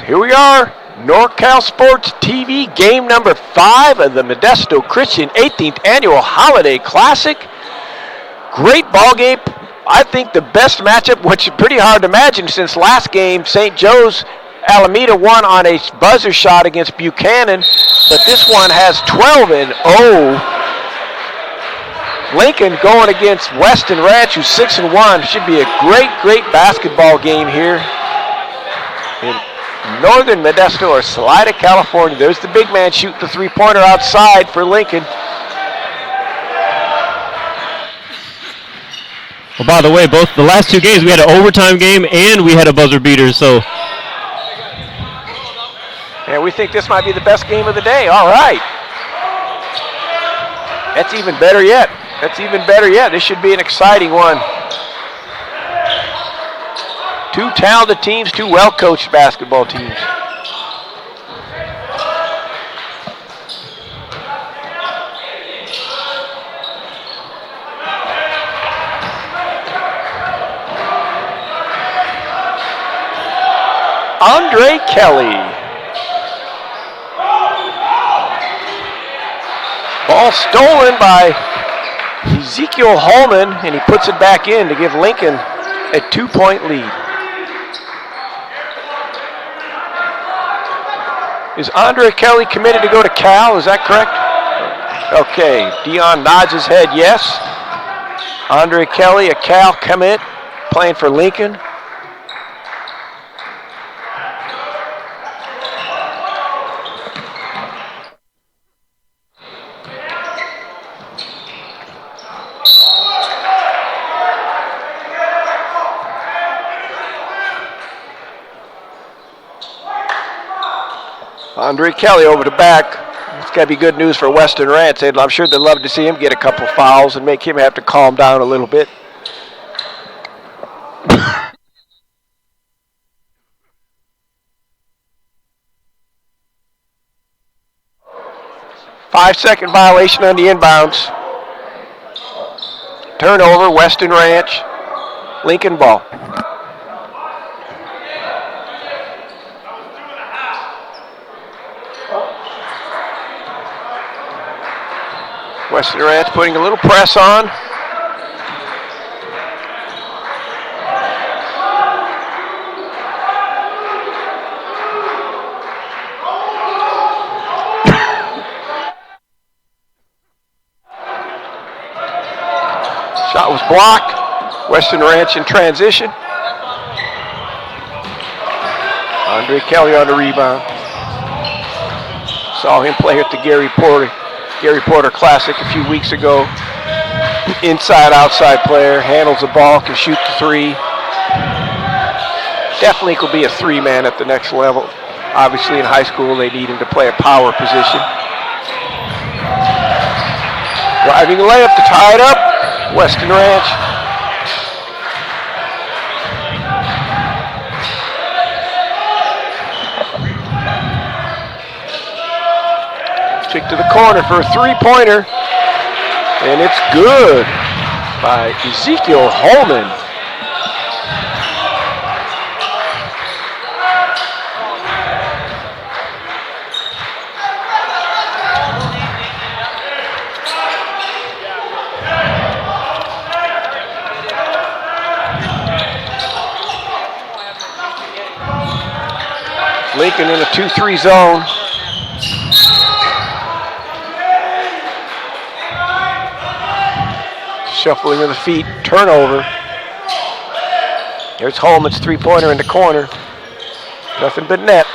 Here we are, NorCal Sports TV, game number 5 of the Modesto Christian 18th Annual Holiday Classic. Great ball game. I think the best matchup, which is pretty hard to imagine since last game, St. Joe's Alameda won on a buzzer shot against Buchanan, but this one has 12-0. Lincoln going against Weston Ranch, who's 6-1. Should be a great basketball game here in northern Modesto or Salida, California. There's the big man shooting the three-pointer outside for Lincoln. Well, by the way, both the last 2 games, we had an overtime game and we had a buzzer beater, so. And we think this might be the best game of the day. All right. That's even better yet. This should be an exciting one. 2 talented teams, 2 well-coached basketball teams. Andre Kelly. Ball stolen by Ezekiel Holman, and he puts it back in to give Lincoln a 2-point lead. Is Andre Kelly committed to go to Cal? Is that correct? Okay, Dion nods his head yes. Andre Kelly, a Cal commit, playing for Lincoln. Andre Kelly over the back. It's got to be good news for Weston Ranch. I'm sure they'd love to see him get a couple fouls and make him have to calm down a little bit. Five-second violation on the inbounds. Turnover, Weston Ranch. Lincoln ball. Weston Ranch putting a little press on. Shot was blocked. Weston Ranch in transition. Andre Kelly on the rebound. Saw him play at the Gary Porter Classic a few weeks ago. Inside-outside player, handles the ball, can shoot the three. Definitely could be a three-man at the next level. Obviously in high school they need him to play a power position. Driving layup to tie it up, Weston Ranch. Kick to the corner for a three-pointer, and it's good by Ezekiel Holman. Lincoln in a 2-3 zone. Shuffling of the feet, turnover. Here's Holman's three-pointer in the corner. Nothing but net.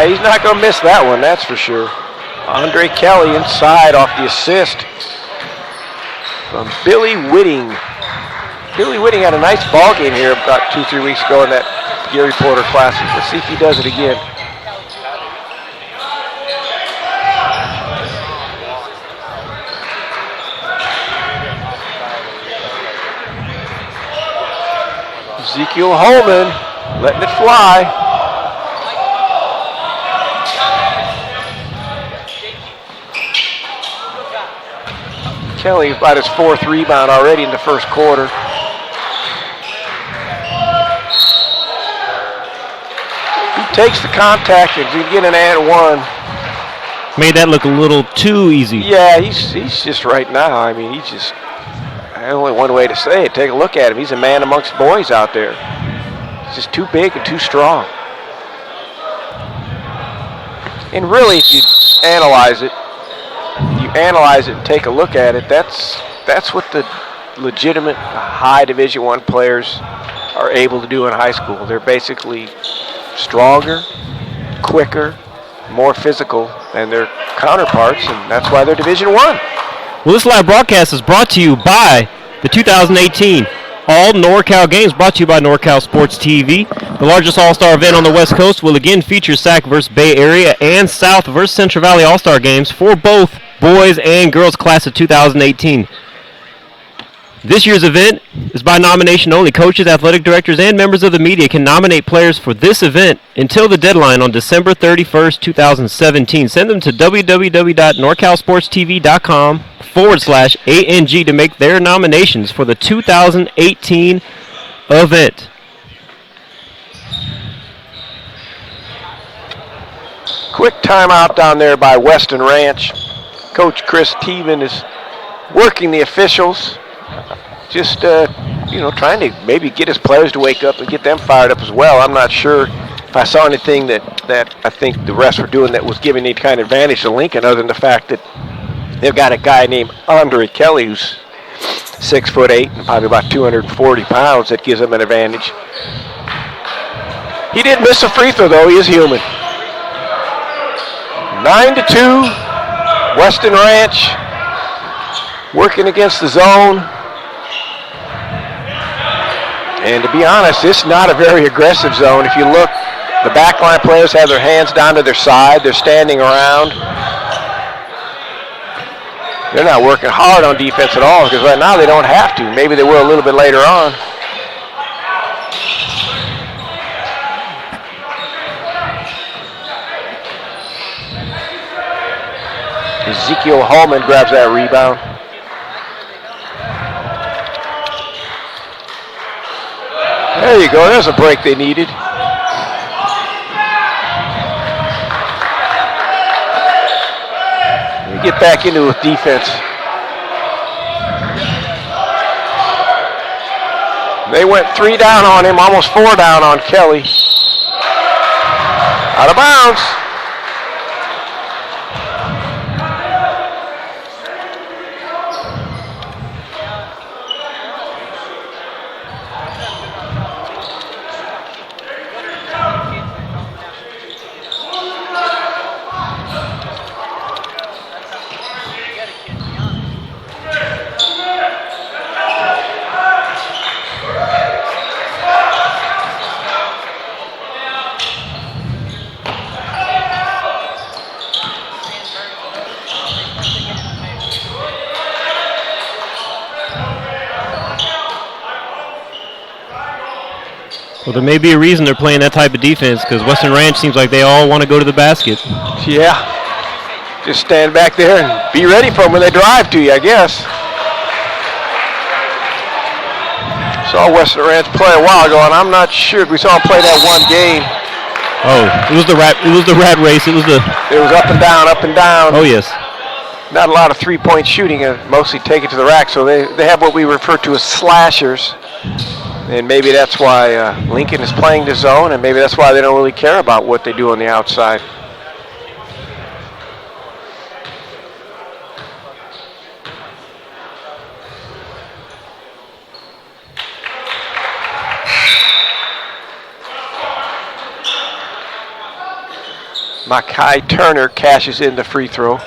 He's not going to miss that one, that's for sure. Andre Kelly inside off the assist from Billy Whitting. Billy Whitting had a nice ball game here about 2-3 weeks ago in that Gary Porter Classic. Let's see if he does it again. Ezekiel Holman letting it fly. Kelly about his 4th rebound already in the first quarter. He takes the contact and he's get an and one. Made that look a little too easy. Yeah, he's just right now. I mean, he's just, only one way to say it. Take a look at him. He's a man amongst boys out there. He's just too big and too strong. And really, if you analyze it and take a look at it, that's what the legitimate high Division I players are able to do in high school. They're basically stronger, quicker, more physical than their counterparts, and that's why they're Division I. Well, this live broadcast is brought to you by the 2018 All NorCal Games, brought to you by NorCal Sports TV. The largest All-Star event on the West Coast will again feature SAC versus Bay Area and South versus Central Valley All-Star Games for both boys and girls class of 2018. This year's event is by nomination only. Coaches, athletic directors, and members of the media can nominate players for this event until the deadline on December 31st, 2017. Send them to www.norcalsportstv.com/ANG to make their nominations for the 2018 event. Quick timeout down there by Weston Ranch. Coach Chris Teeman is working the officials. Just, trying to maybe get his players to wake up and get them fired up as well. I'm not sure if I saw anything that I think the refs were doing that was giving any kind of advantage to Lincoln, other than the fact that they've got a guy named Andre Kelly who's 6'8" and probably about 240 pounds that gives them an advantage. He did miss a free throw, though. He is human. 9-2, Weston Ranch working against the zone. And to be honest, it's not a very aggressive zone. If you look, the backline players have their hands down to their side. They're standing around. They're not working hard on defense at all because right now they don't have to. Maybe they will a little bit later on. Ezekiel Holman grabs that rebound. There you go. There's a break they needed. We get back into it with defense. They went 3 down on him, almost 4 down on Kelly. Out of bounds. Well, there may be a reason they're playing that type of defense because Western Ranch seems like they all want to go to the basket. Yeah. Just stand back there and be ready for them when they drive to you, I guess. Saw Western Ranch play a while ago, and I'm not sure if we saw them play that one game. Oh, it was the rat race. It was up and down, up and down. Oh, yes. Not a lot of three-point shooting, mostly take it to the rack, so they have what we refer to as slashers. And maybe that's why Lincoln is playing the zone, and maybe that's why they don't really care about what they do on the outside. Makai Turner cashes in the free throw.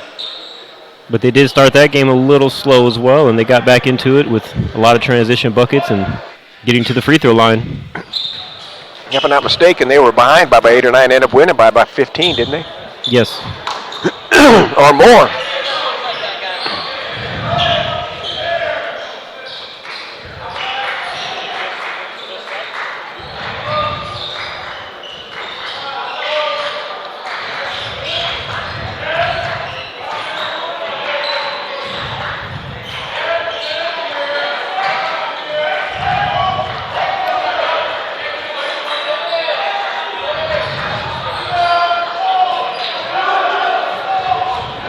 But they did start that game a little slow as well, and they got back into it with a lot of transition buckets and getting to the free throw line. If I'm not mistaken, they were behind by 8 or 9, ended up winning by about 15, didn't they? Yes. Or more.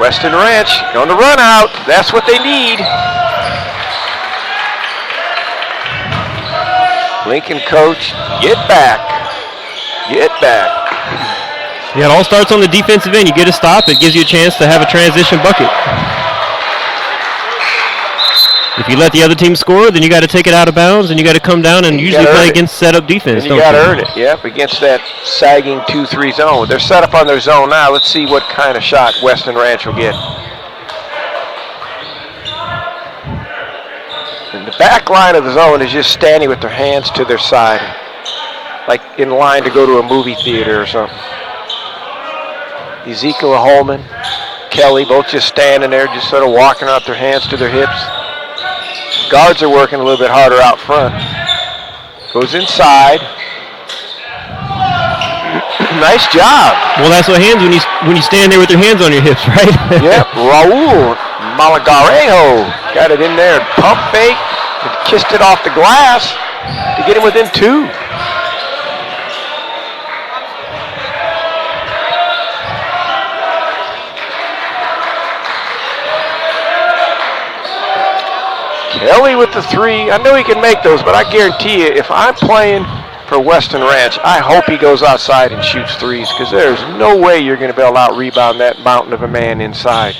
Weston Ranch on the run out. That's what they need. Lincoln coach, get back. Get back. Yeah, it all starts on the defensive end. You get a stop, it gives you a chance to have a transition bucket. If you let the other team score, then you got to take it out of bounds, and you got to come down and usually play against set-up defense. And you got to earn it. Yep, against that sagging 2-3 zone. They're set up on their zone now. Let's see what kind of shot Weston Ranch will get. And the back line of the zone is just standing with their hands to their side, like in line to go to a movie theater or something. Ezekiel Holman, Kelly, both just standing there, just sort of walking out their hands to their hips. Guards are working a little bit harder out front. Goes inside. Nice job. Well, that's what happens when you stand there with your hands on your hips, right? Yep. Raul Malagarejo got it in there. Pump fake. And kissed it off the glass to get him within 2. Kelly with the 3. I know he can make those, but I guarantee you, if I'm playing for Weston Ranch, I hope he goes outside and shoots 3s, because there's no way you're going to be able to out-rebound that mountain of a man inside.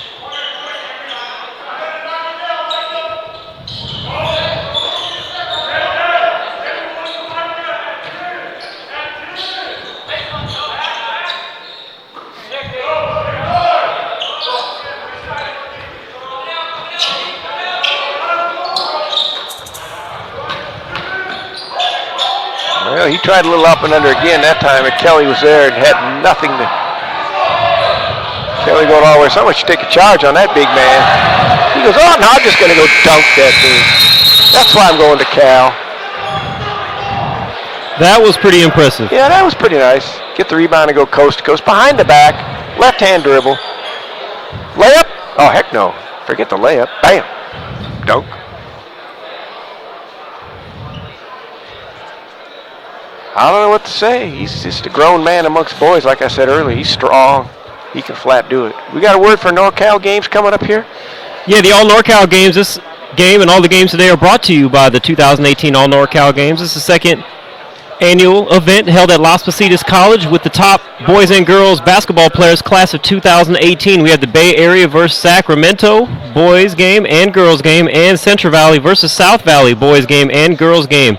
Well, he tried a little up and under again that time, and Kelly was there and had nothing to. Kelly going all the way. Someone should take a charge on that big man. He goes, oh, no, I'm just going to go dunk that thing. That's why I'm going to Cal. That was pretty impressive. Yeah, that was pretty nice. Get the rebound and go coast to coast. Behind the back, left-hand dribble. Layup? Oh, heck no. Forget the layup. Bam. Dunk. I don't know what to say. He's just a grown man amongst boys, like I said earlier. He's strong. He can flat do it. We got a word for NorCal games coming up here? Yeah, the All-NorCal games. This game and all the games today are brought to you by the 2018 All-NorCal games. This is the second annual event held at Las Positas College with the top boys and girls basketball players class of 2018. We have the Bay Area versus Sacramento boys game and girls game, and Central Valley versus South Valley boys game and girls game.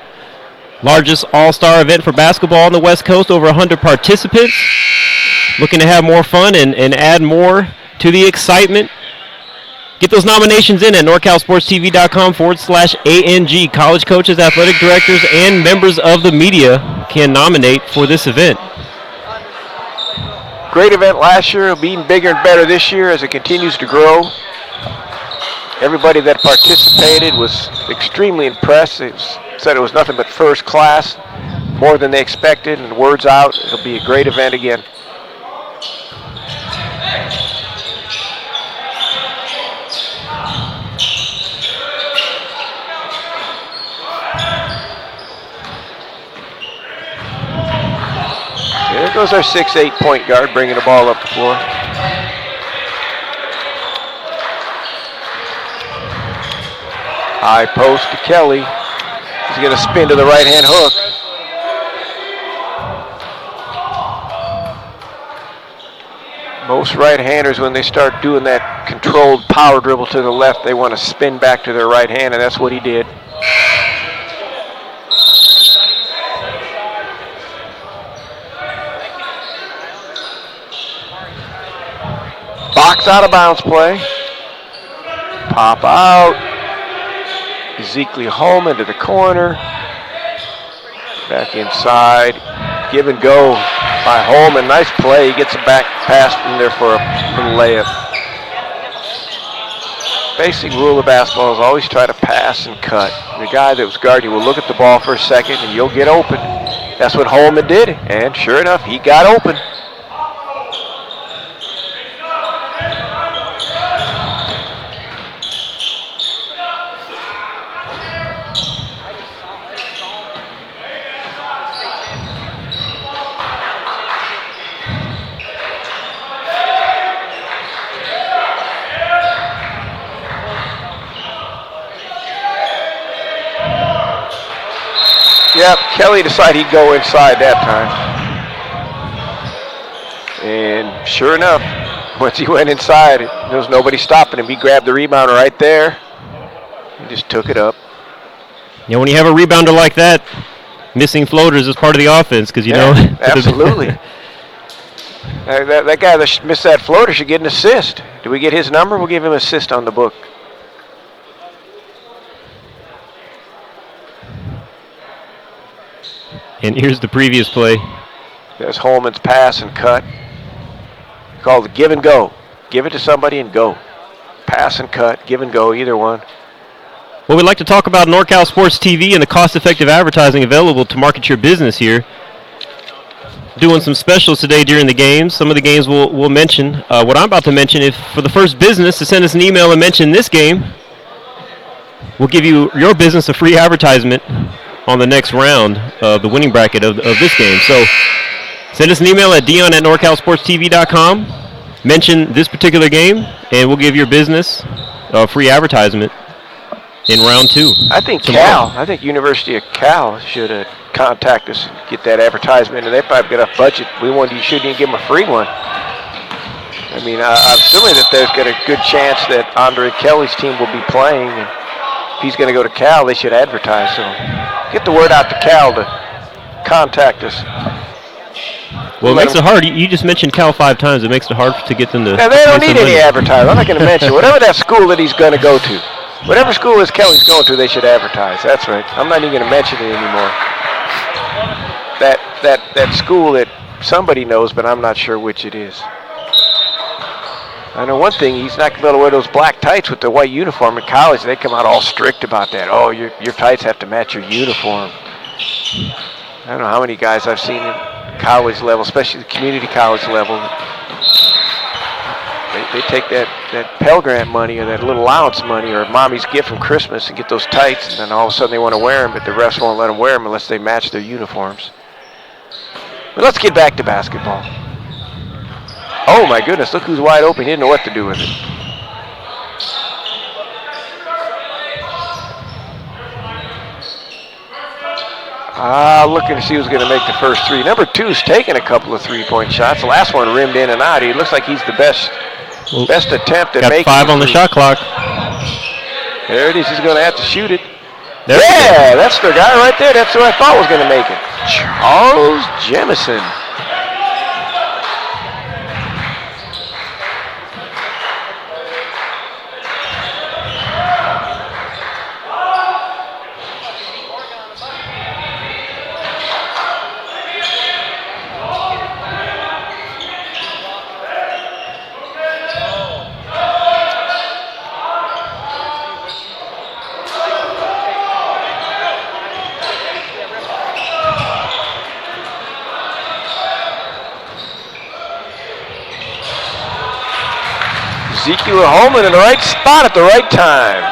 Largest all-star event for basketball on the West Coast, over 100 participants. Looking to have more fun and add more to the excitement. Get those nominations in at NorCalSportsTV.com/ANG. College coaches, athletic directors, and members of the media can nominate for this event. Great event last year. It'll be even bigger and better this year as it continues to grow. Everybody that participated was extremely impressed. Said it was nothing but first class, more than they expected, and word's out. It'll be a great event again. There goes our 6'8" point guard, bringing the ball up the floor. High post to Kelly. He's going to spin to the right-hand hook. Most right-handers, when they start doing that controlled power dribble to the left, they want to spin back to their right hand, and that's what he did. Box out of bounds play. Pop out. Ezekiel Holman to the corner. Back inside. Give and go by Holman. Nice play. He gets a back pass from there for a little layup. Basic rule of basketball is always try to pass and cut. The guy that was guarding will look at the ball for a second and you'll get open. That's what Holman did, and sure enough, he got open. Yep, Kelly decided he'd go inside that time. And sure enough, once he went inside, there was nobody stopping him. He grabbed the rebounder right there and just took it up. Yeah, when you have a rebounder like that, missing floaters is part of the offense because, you know. Absolutely. That guy that missed that floater should get an assist. Do we get his number? We'll give him an assist on the book. And here's the previous play. There's Holman's pass and cut. Called the give and go. Give it to somebody and go. Pass and cut, give and go, either one. Well, we'd like to talk about NorCal Sports TV and the cost-effective advertising available to market your business here. Doing some specials today during the games. Some of the games we'll mention. What I'm about to mention, if for the first business to send us an email and mention this game, we'll give you your business a free advertisement on the next round of the winning bracket of this game. So send us an email at dion@norcalsportstv.com. Mention this particular game, and we'll give your business a free advertisement in round 2. I think University of Cal should contact us and get that advertisement, and they probably got a budget. You shouldn't even give them a free one. I mean, I'm assuming that there's got a good chance that Andre Kelly's team will be playing, and if he's going to go to Cal, they should advertise. So get the word out to Cal to contact us. Well, it makes it hard. You just mentioned Cal 5 times. It makes it hard to get them to. Yeah, they don't need any advertising. I'm not going to mention whatever that school that he's going to go to. Whatever school is Kelly's going to, they should advertise. That's right. I'm not even going to mention it anymore. That school that somebody knows, but I'm not sure which it is. I know one thing, he's not going to wear those black tights with the white uniform in college. They come out all strict about that. Oh, your tights have to match your uniform. I don't know how many guys I've seen at college level, especially the community college level. They take that Pell Grant money or that little allowance money or mommy's gift from Christmas and get those tights, and then all of a sudden they want to wear them, but the refs won't let them wear them unless they match their uniforms. But let's get back to basketball. Oh my goodness, look who's wide open. He didn't know what to do with it. Looking to see who's going to make the first three. Number 2's taking a couple of three-point shots. The last one rimmed in and out. He looks like he's the best attempt at making it. Got 5 on the shot clock. There it is. He's going to have to shoot it. Yeah, that's the guy right there. That's who I thought was going to make it. Charles Jemison. Ezekiel Holman in the right spot at the right time.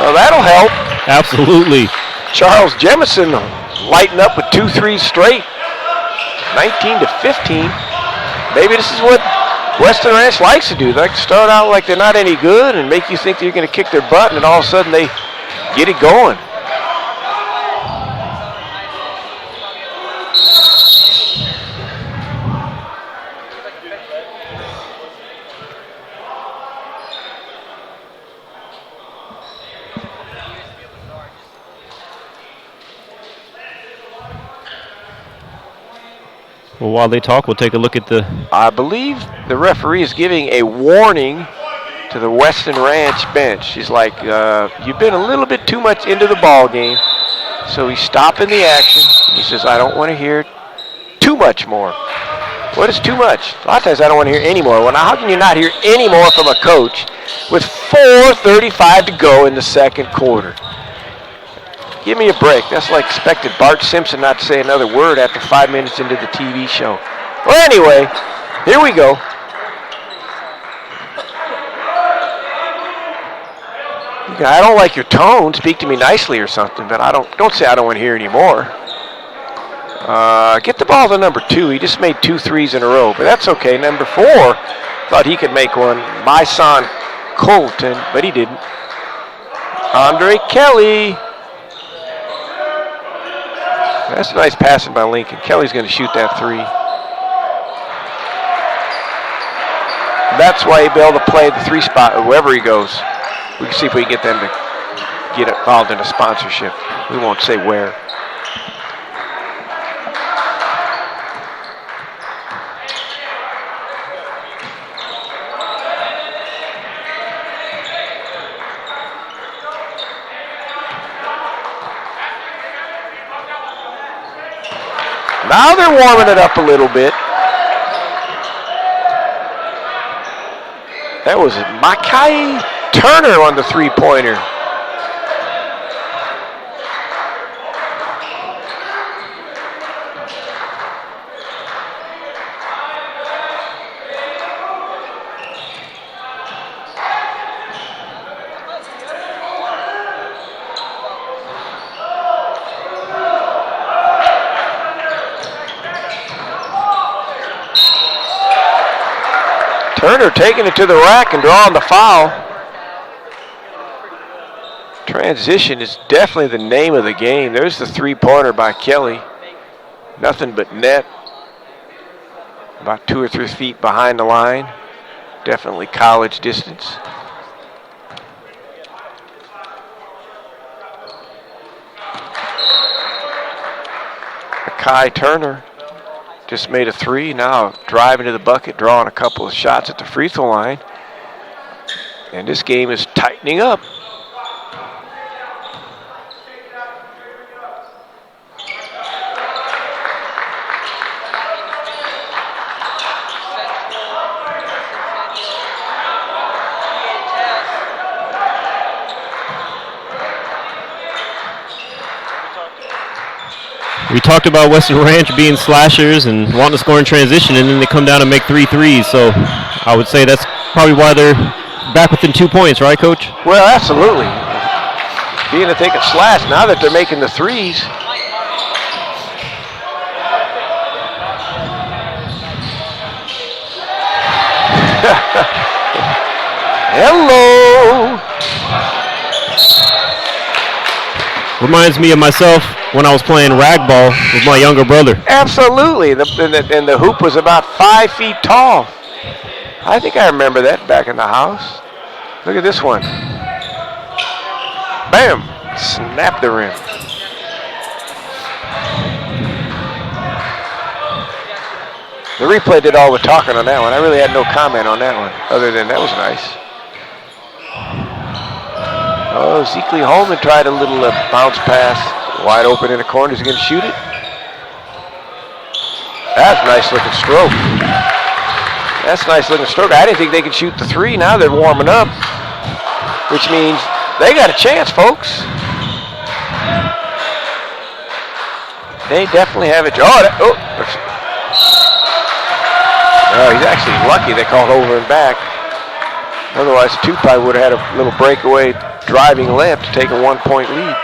Well, that'll help. Absolutely. Charles Jemison lighting up with 2 threes straight. 19-15. Maybe this is what Weston Ranch likes to do. They like to start out like they're not any good and make you think they're going to kick their butt, and then all of a sudden they get it going. Well, while they talk, we'll take a look at the... I believe the referee is giving a warning to the Weston Ranch bench. He's like, you've been a little bit too much into the ball game. So he's stopping the action. He says, I don't want to hear too much more. What is too much? A lot of times I don't want to hear any more. Well, now how can you not hear any more from a coach with 4:35 to go in the second quarter? Give me a break. That's like expected Bart Simpson not to say another word after 5 minutes into the TV show. Well, anyway, here we go. I don't like your tone. Speak to me nicely or something, but don't say I don't want to hear any more. Get the ball to number 2. He just made 2 threes in a row, but that's okay. Number 4, thought he could make one. My son Colton, but he didn't. Andre Kelly. That's a nice passing by Lincoln. Kelly's going to shoot that three. That's why he'll be able to play the three spot wherever he goes. We can see if we can get them to get involved in a sponsorship. We won't say where. Now they're warming it up a little bit. That was Makai Turner on the three-pointer. Turner taking it to the rack and drawing the foul. Transition is definitely the name of the game. There's the three-pointer by Kelly. Nothing but net. About 2 or 3 feet behind the line. Definitely college distance. Makai Turner just made a three, now driving to the bucket, drawing a couple of shots at the free throw line. And this game is tightening up. We talked about Weston Ranch being slashers and wanting to score in transition, and then they come down and make 3 threes. So I would say that's probably why they're back within 2 points, right, Coach? Well, absolutely. Being that they can slash, now that they're making the threes. Hello. Reminds me of myself when I was playing rag ball with my younger brother. Absolutely. And the hoop was about 5 feet tall. I think I remember that back in the house. Look at this one. Bam. Snap the rim. The replay did all the talking on that one. I really had no comment on that one, other than that was nice. Oh, Zekley Holman tried a little bounce pass. Wide open in the corner. Is he going to shoot it? That's a nice looking stroke. That's a nice looking stroke. I didn't think they could shoot the three. Now they're warming up, which means they got a chance, folks. They definitely have a chance. Oh, he's actually lucky they called over and back. Otherwise, Tupai would have had a little breakaway driving layup to take a 1-point lead.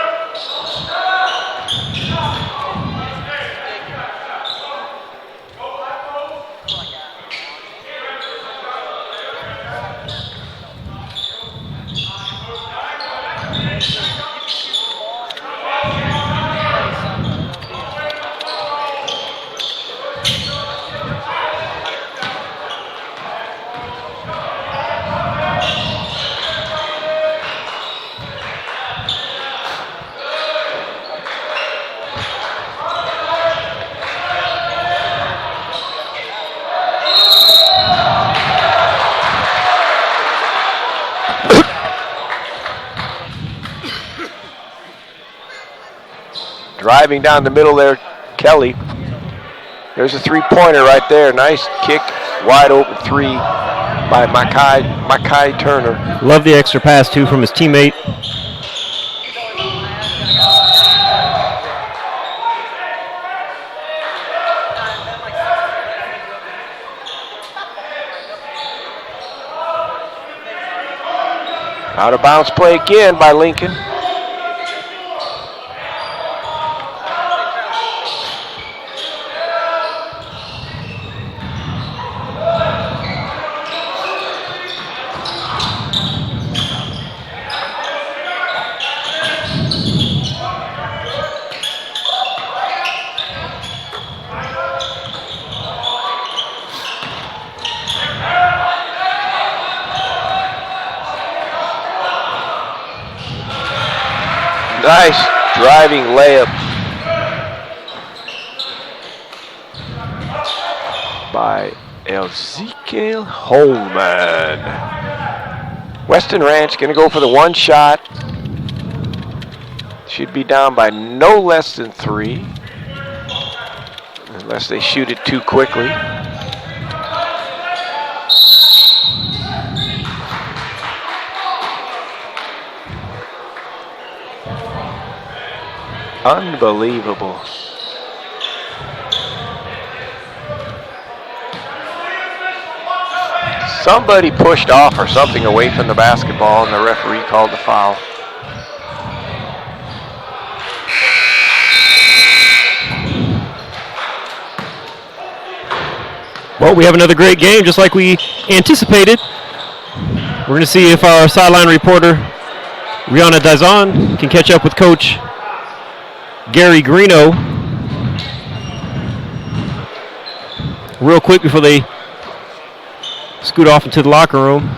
Driving down the middle there, Kelly. There's a three-pointer right there. Nice kick, wide open three by Makai Turner. Love the extra pass, too, from his teammate. Out of bounds play again by Lincoln. Nice driving layup by Ezekiel Holman. Weston Ranch going to go for the one shot. Should be down by no less than 3, unless they shoot it too quickly. Unbelievable. Somebody pushed off or something away from the basketball, and the referee called the foul. Well, we have another great game, just like we anticipated. We're going to see if our sideline reporter, Rihanna Dazan, can catch up with Coach Gary Greeno real quick before they scoot off into the locker room.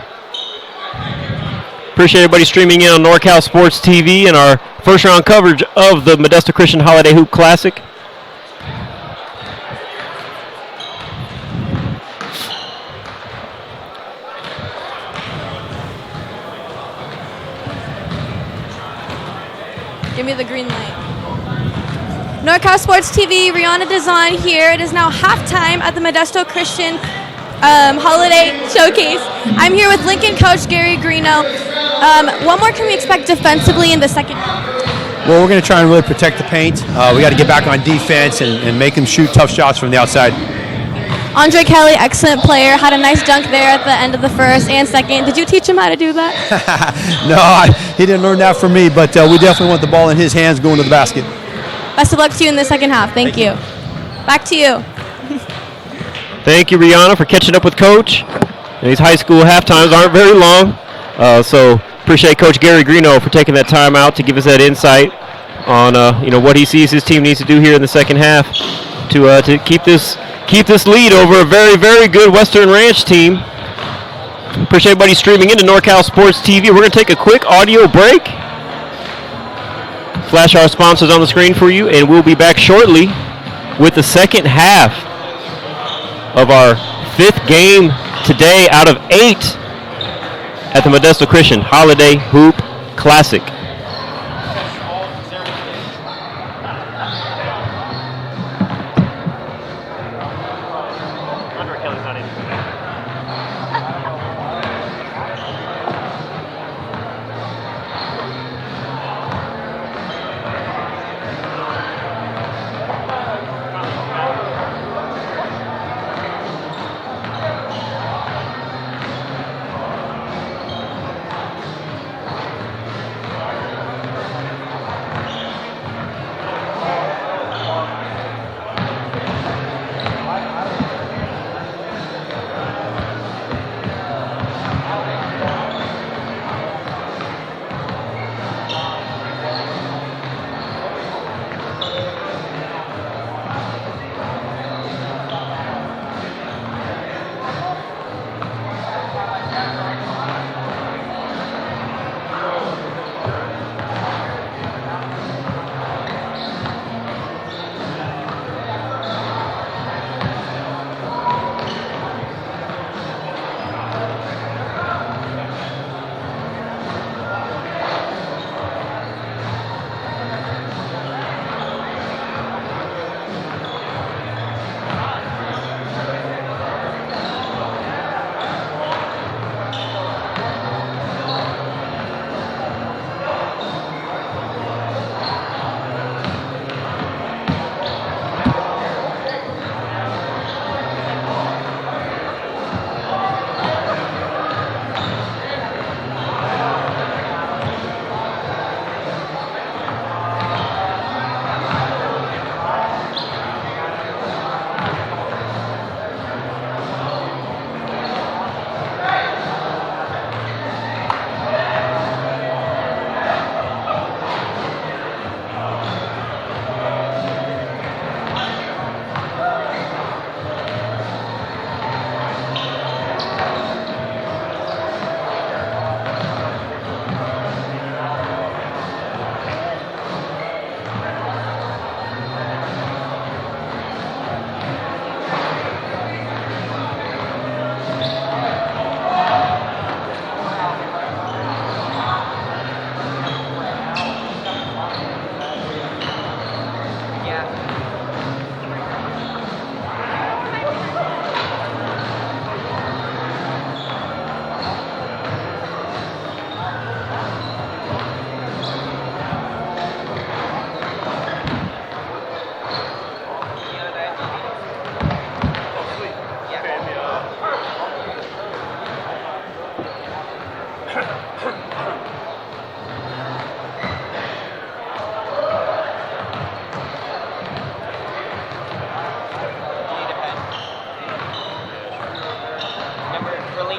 Appreciate everybody streaming in on NorCal Sports TV and our first round coverage of the Modesto Christian Holiday Hoop Classic. Give me the green light. NorCal Sports TV, Rihanna Dazan here. It is now halftime at the Modesto Christian Holiday Showcase. I'm here with Lincoln coach Gary Greeno. What more can we expect defensively in the second half? Well, we're going to try and really protect the paint. We got to get back on defense and make them shoot tough shots from the outside. Andre Kelly, excellent player, had a nice dunk there at the end of the first and second. Did you teach him how to do that? No, he didn't learn that from me, but we definitely want the ball in his hands going to the basket. Best of luck to you in the second half. Thank you. Back to you. Thank you, Rihanna, for catching up with Coach. And these high school halftimes aren't very long, so appreciate Coach Gary Greeno for taking that time out to give us that insight on what he sees his team needs to do here in the second half to keep this lead over a very, very good Western Ranch team. Appreciate everybody streaming into NorCal Sports TV. We're going to take a quick audio break. Flash our sponsors on the screen for you, and we'll be back shortly with the second half of our 5th game today out of 8 at the Modesto Christian Holiday Hoop Classic.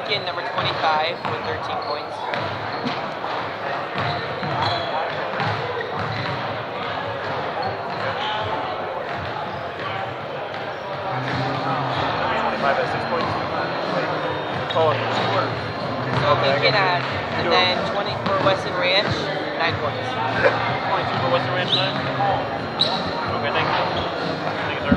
Lincoln, number 25, with 13 points. So Lincoln had, and then 20 for Weston Ranch, 9 points. 22 for Weston Ranch, 9? Okay, thank you. Thank you, sir.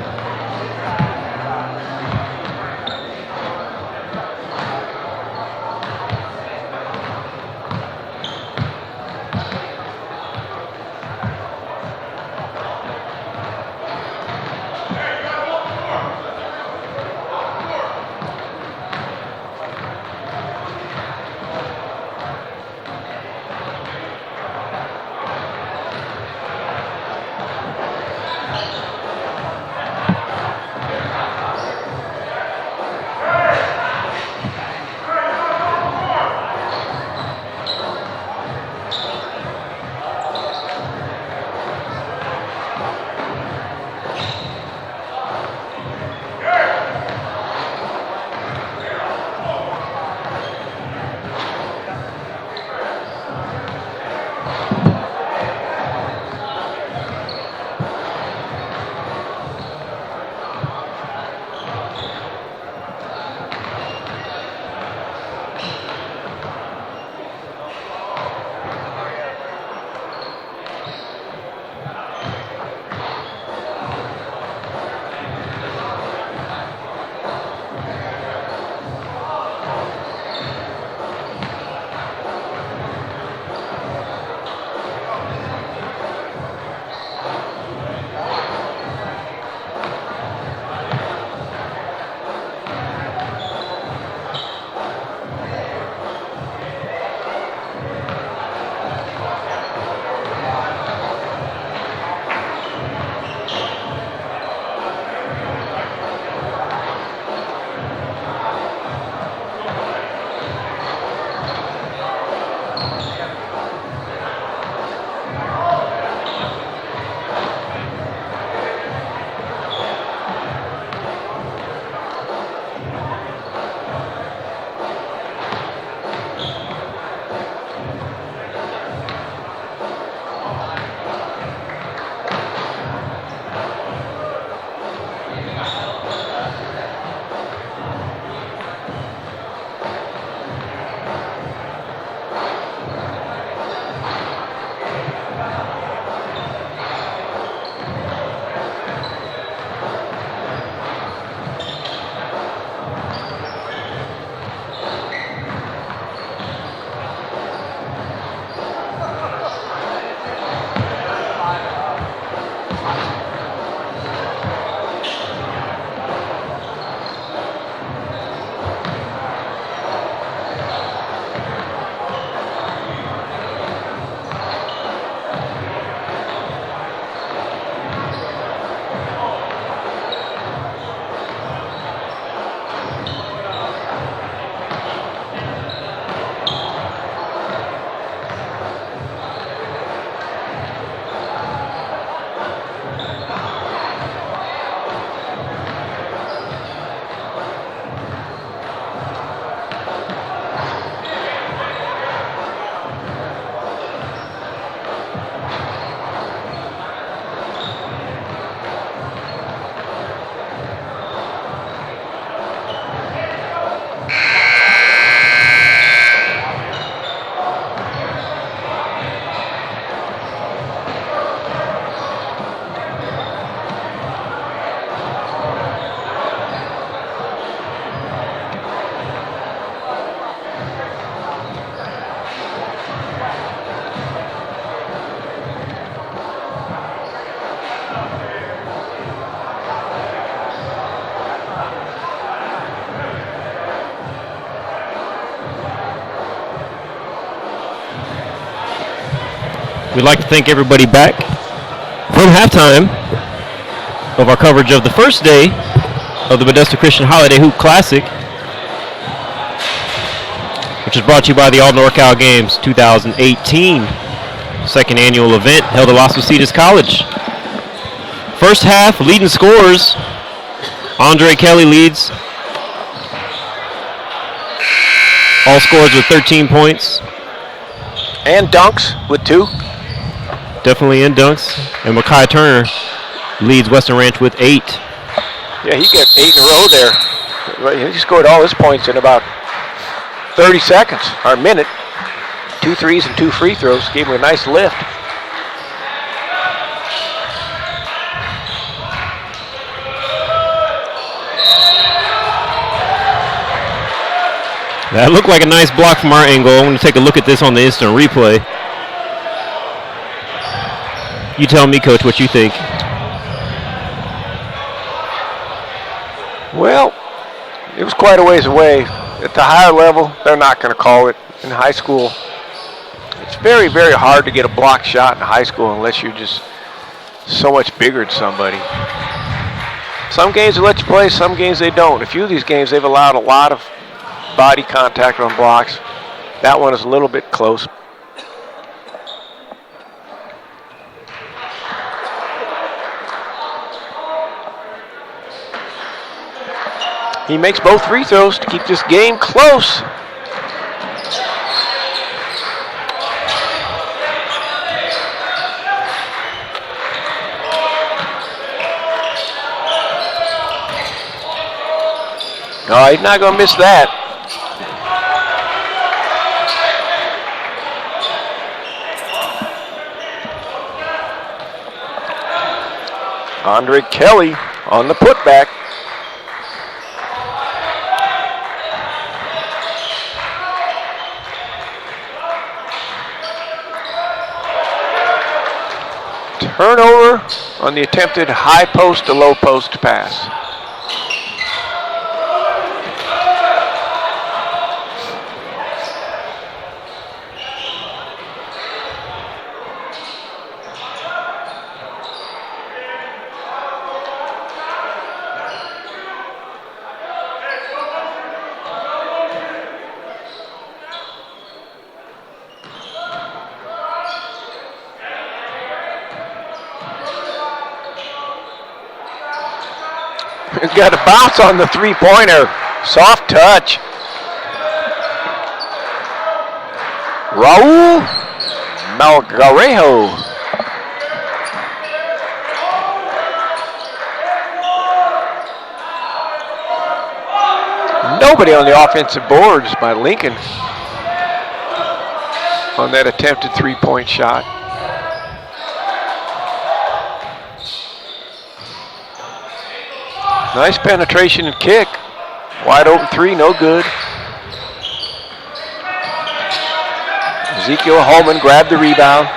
We'd like to thank everybody back from halftime of our coverage of the first day of the Modesto Christian Holiday Hoop Classic, which is brought to you by the All NorCal Games 2018, second annual event held at Las Positas College. First half, leading scorers, Andre Kelly leads All scores with 13 points. And dunks with 2. Definitely in dunks. And Makai Turner leads Western Ranch with 8. Yeah, he got 8 in a row there. He scored all his points in about 30 seconds, or a minute. 2 threes and 2 free throws. Gave him a nice lift. That looked like a nice block from our angle. I'm going to take a look at this on the instant replay. You tell me, Coach, what you think. Well, it was quite a ways away. At the higher level, they're not going to call it. In high school, it's very, very hard to get a block shot in high school unless you're just so much bigger than somebody. Some games they let you play, some games they don't. A few of these games, they've allowed a lot of body contact on blocks. That one is a little bit close. He makes both free throws to keep this game close. Oh, he's not going to miss that. Andre Kelly on the putback. Turnover on the attempted high post to low post pass. He's got a bounce on the three-pointer. Soft touch. Raul Malgarejo. Nobody on the offensive boards by Lincoln on that attempted three-point shot. Nice penetration and kick. Wide open three, no good. Ezekiel Holman grabbed the rebound.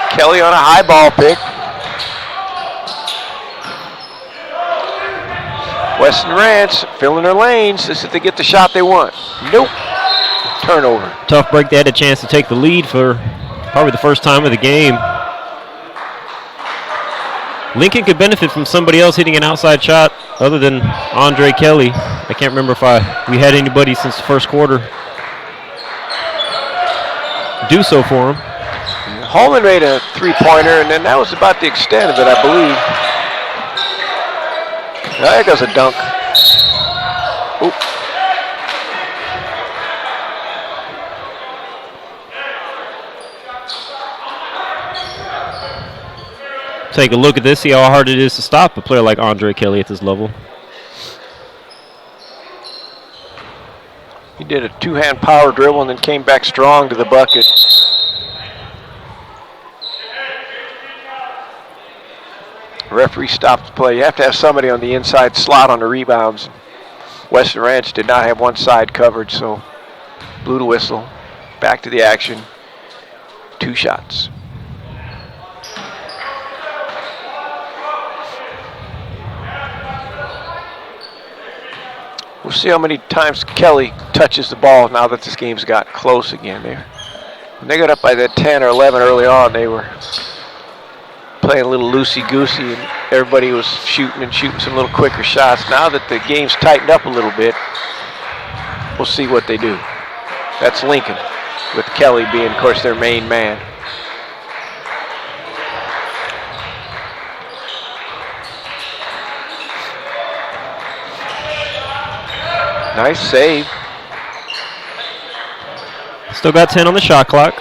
Kelly on a high ball pick. Weston Ranch filling their lanes. This is if they get the shot they want. Nope. Turnover. Tough break. They had a chance to take the lead for probably the first time of the game. Lincoln could benefit from somebody else hitting an outside shot other than Andre Kelly. I can't remember if we had anybody since the first quarter do so for him. Holman made a three-pointer, and then that was about the extent of it, I believe. There goes a dunk. Oop. Take a look at this, see how hard it is to stop a player like Andre Kelly at this level. He did a two-hand power dribble and then came back strong to the bucket. Referee stopped the play. You have to have somebody on the inside slot on the rebounds. Western Ranch did not have one side covered, so blew the whistle. Back to the action. 2 shots. We'll see how many times Kelly touches the ball now that this game's got close again there. When they got up by that 10 or 11 early on, they were playing a little loosey-goosey, and everybody was shooting some little quicker shots. Now that the game's tightened up a little bit, we'll see what they do. That's Lincoln, with Kelly being, of course, their main man. Nice save. Still got 10 on the shot clock.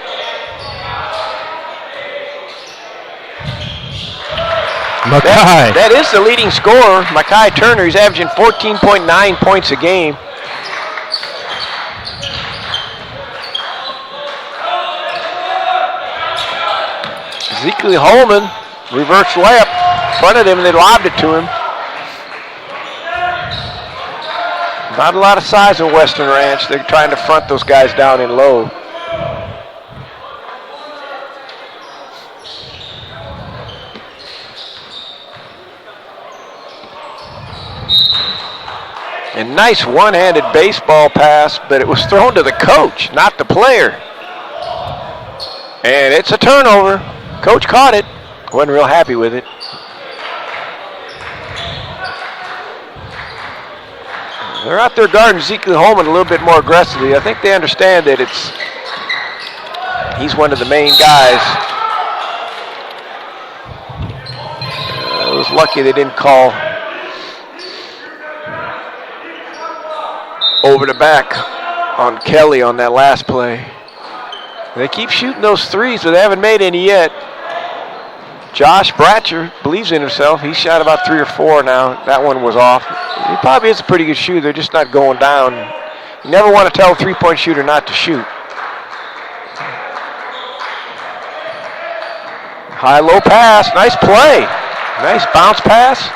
Mackay. That is the leading scorer, Mackay Turner. He's averaging 14.9 points a game. Ezekiel Holman, reverse layup, fronted him and they lobbed it to him. Not a lot of size in Western Ranch. They're trying to front those guys down in low. And nice one-handed baseball pass, but it was thrown to the coach, not the player. And it's a turnover. Coach caught it. Wasn't real happy with it. They're out there guarding Ezekiel Holman a little bit more aggressively. I think they understand that he's one of the main guys. I was lucky they didn't call over the back on Kelly on that last play. They keep shooting those threes, but they haven't made any yet. Josh Bratcher believes in himself. He shot about 3 or 4 now. That one was off. He probably is a pretty good shooter. They're just not going down. You never want to tell a three-point shooter not to shoot. High-low pass. Nice play. Nice bounce pass.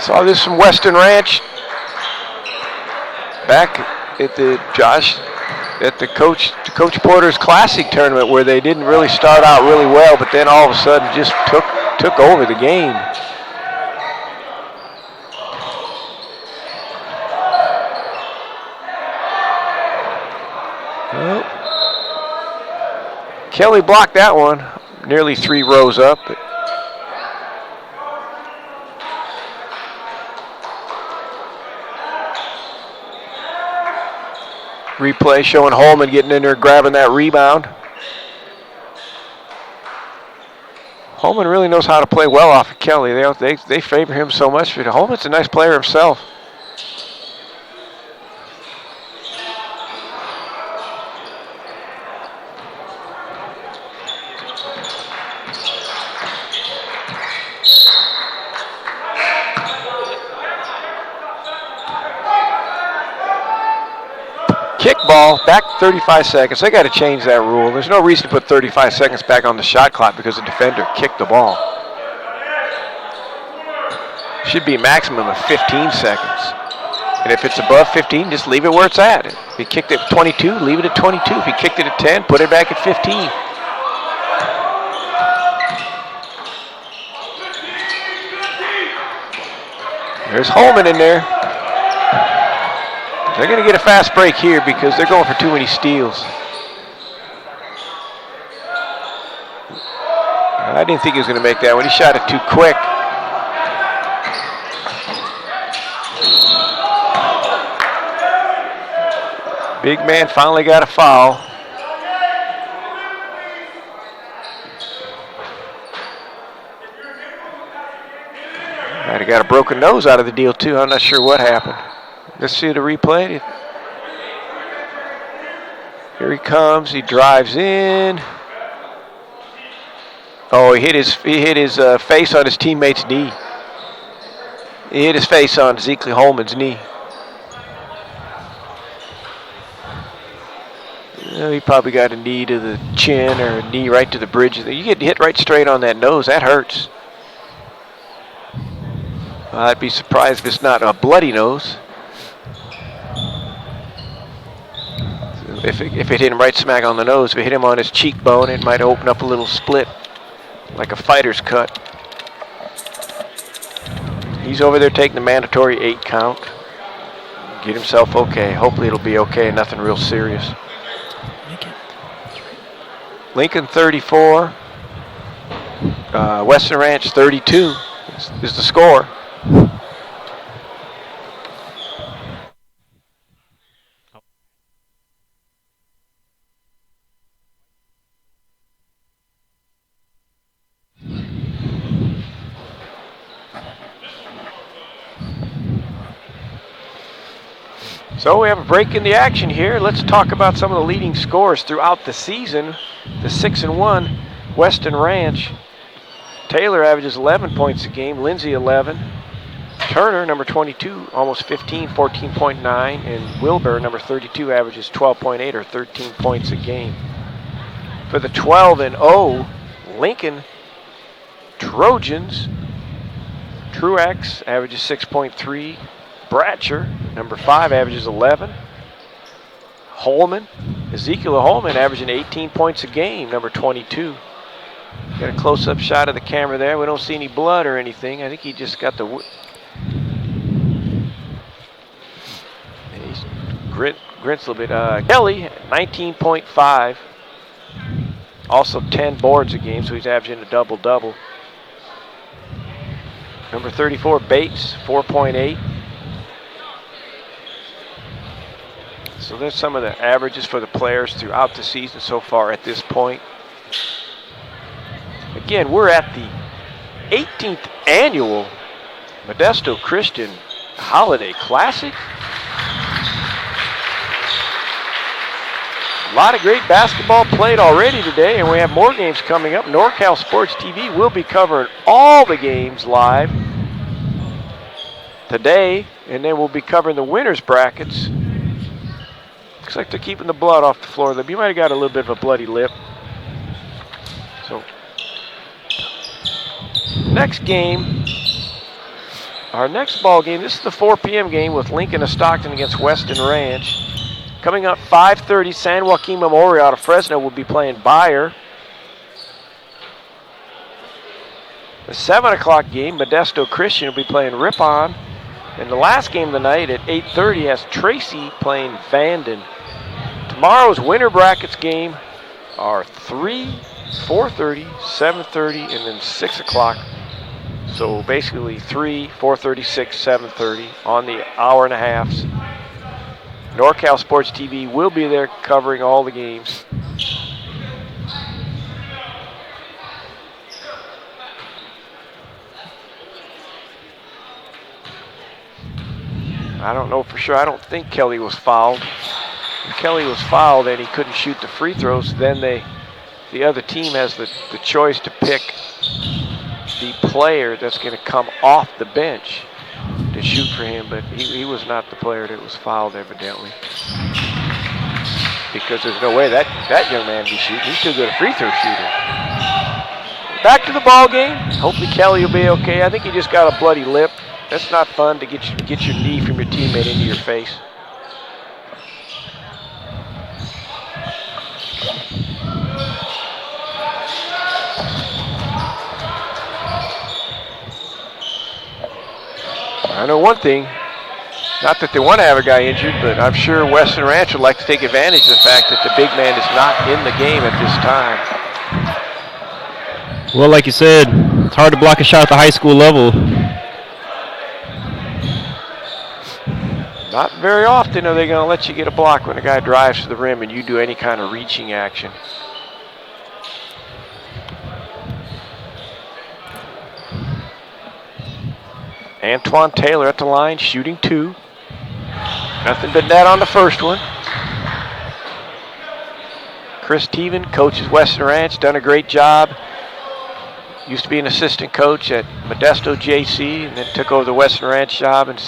Saw this from Weston Ranch. Back at the Coach Porter's Classic tournament, where they didn't really start out really well, but then all of a sudden just took over the game. Well, Kelly blocked that one, nearly 3 rows up. Replay showing Holman getting in there, grabbing that rebound. Holman really knows how to play well off of Kelly. They favor him so much. Holman's a nice player himself. Kickball, back 35 seconds. They got to change that rule. There's no reason to put 35 seconds back on the shot clock because the defender kicked the ball. Should be a maximum of 15 seconds. And if it's above 15, just leave it where it's at. If he kicked it at 22, leave it at 22. If he kicked it at 10, put it back at 15. There's Holman in there. They're going to get a fast break here because they're going for too many steals. I didn't think he was going to make that one. He shot it too quick. Big man finally got a foul. Might have got a broken nose out of the deal too. I'm not sure what happened. Let's see the replay. Here he comes. He drives in. Oh, he hit his face on his teammate's knee. He hit his face on Ezekiel Holman's knee. He probably got a knee to the chin or a knee right to the bridge. You get hit right straight on that nose. That hurts. I'd be surprised if it's not a bloody nose. If it hit him right smack on the nose, if it hit him on his cheekbone, it might open up a little split, like a fighter's cut. He's over there taking the mandatory 8 count. Get himself okay. Hopefully it'll be okay, nothing real serious. Lincoln 34, Western Ranch 32 is the score. So we have a break in the action here. Let's talk about some of the leading scores throughout the season. The 6-1 Weston Ranch. Taylor averages 11 points a game, Lindsay 11. Turner, number 22, almost 15, 14.9. And Wilbur, number 32, averages 12.8 or 13 points a game. For the 12-0 Lincoln Trojans, Truax averages 6.3. Bratcher, number 5, averages 11. Holman, Ezekiel Holman, averaging 18 points a game, number 22. Got a close-up shot of the camera there. We don't see any blood or anything. I think he just got the... He's grits a little bit. Kelly, 19.5. Also 10 boards a game, so he's averaging a double-double. Number 34, Bates, 4.8. So there's some of the averages for the players throughout the season so far at this point. Again, we're at the 18th annual Modesto Christian Holiday Classic. A lot of great basketball played already today, and we have more games coming up. NorCal Sports TV will be covering all the games live today, and then we'll be covering the winners brackets. Looks like they're keeping the blood off the floor. You might have got a little bit of a bloody lip. So, next game, our next ball game, this is the 4 p.m. game with Lincoln of Stockton against Weston Ranch. Coming up 5:30, San Joaquin Memorial out of Fresno will be playing Bayer. The 7 o'clock game, Modesto Christian will be playing Ripon. And the last game of the night at 8:30 has Tracy playing Vanden. Tomorrow's winner brackets game are 3, 4:30, 7:30, and then 6 o'clock. So basically 3, 4:30, 6, 7:30 on the hour and a halves. NorCal Sports TV will be there covering all the games. I don't know for sure. I don't think Kelly was fouled. If Kelly was fouled and he couldn't shoot the free throws, then the other team has the choice to pick the player that's going to come off the bench to shoot for him, but he was not the player that was fouled evidently. Because there's no way that young man be shooting. He's too good a free throw shooter. Back to the ball game. Hopefully Kelly will be okay. I think he just got a bloody lip. That's not fun to get your knee from your teammate into your face. I know one thing, not that they want to have a guy injured, but I'm sure Weston Ranch would like to take advantage of the fact that the big man is not in the game at this time. Well, like you said, it's hard to block a shot at the high school level. Not very often are they going to let you get a block when a guy drives to the rim and you do any kind of reaching action. Antoine Taylor at the line, shooting 2. Nothing but net on the first one. Chris Teven coaches Weston Ranch, done a great job. Used to be an assistant coach at Modesto JC and then took over the Weston Ranch job and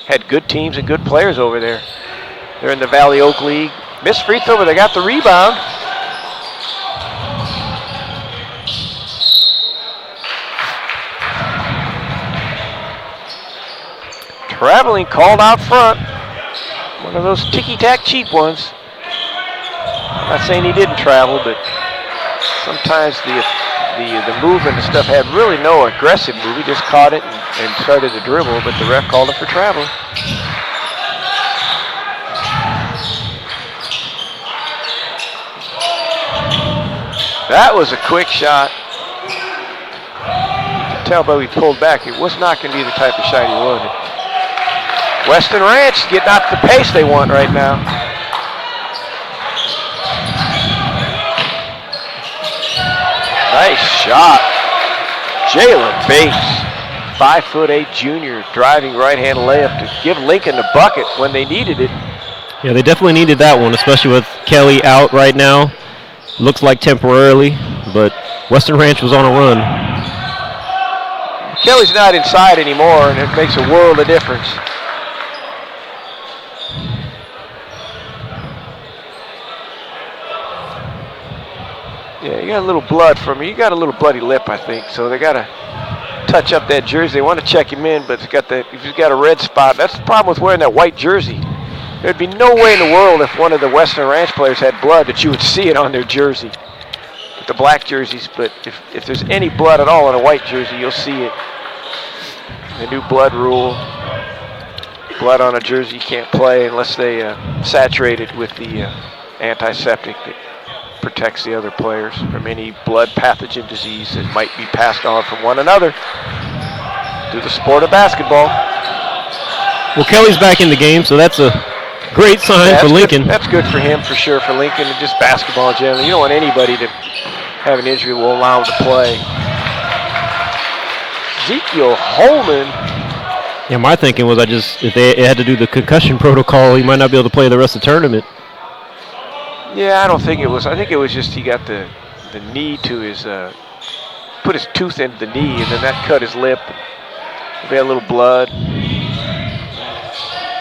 had good teams and good players over there. They're in the Valley Oak League. Missed free throw, but they got the rebound. Traveling called out front. One of those ticky-tack cheap ones. I'm not saying he didn't travel, but sometimes the movement and stuff had really no aggressive move. He just caught it and started to dribble, but the ref called it for travel. That was a quick shot. You can tell by he pulled back, it was not going to be the type of shot he wanted. Weston Ranch getting out the pace they want right now. Nice shot. Jalen Bates, 5'8" junior, driving right-hand layup to give Lincoln the bucket when they needed it. Yeah, they definitely needed that one, especially with Kelly out right now. Looks like temporarily, but Western Ranch was on a run. Kelly's not inside anymore, and it makes a world of difference. Yeah, you got a little blood from you. You got a little bloody lip, I think, so they got to touch up that jersey. They want to check him in, but if he's got a red spot, that's the problem with wearing that white jersey. There'd be no way in the world if one of the Western Ranch players had blood that you would see it on their jersey. With the black jerseys, but if there's any blood at all on a white jersey, you'll see it. The new blood rule. Blood on a jersey you can't play unless they saturate it with the antiseptic that protects the other players from any blood pathogen disease that might be passed on from one another through the sport of basketball. Well, Kelly's back in the game, so that's a great sign for Lincoln. That's good for him, for sure, for Lincoln, and just basketball in general. You don't want anybody to have an injury that will allow him to play. Ezekiel Holman. Yeah, my thinking was if they had to do the concussion protocol, he might not be able to play the rest of the tournament. Yeah, I don't think it was. I think it was just he got the knee to his, put his tooth into the knee, and then that cut his lip. He had a little blood.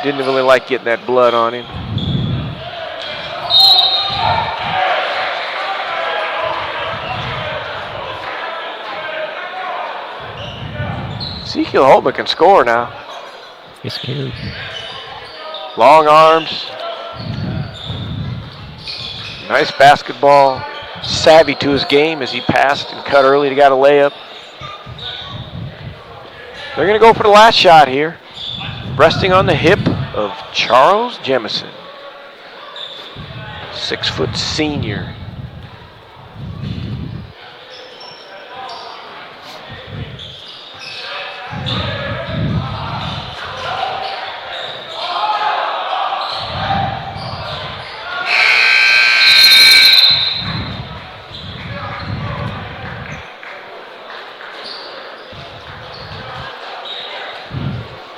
Didn't really like getting that blood on him. Ezekiel Holman can score now. Yes, he can. Long arms. Nice basketball. Savvy to his game as he passed and cut early to get a layup. They're going to go for the last shot here. Resting on the hip of Charles Jemison. 6-foot senior.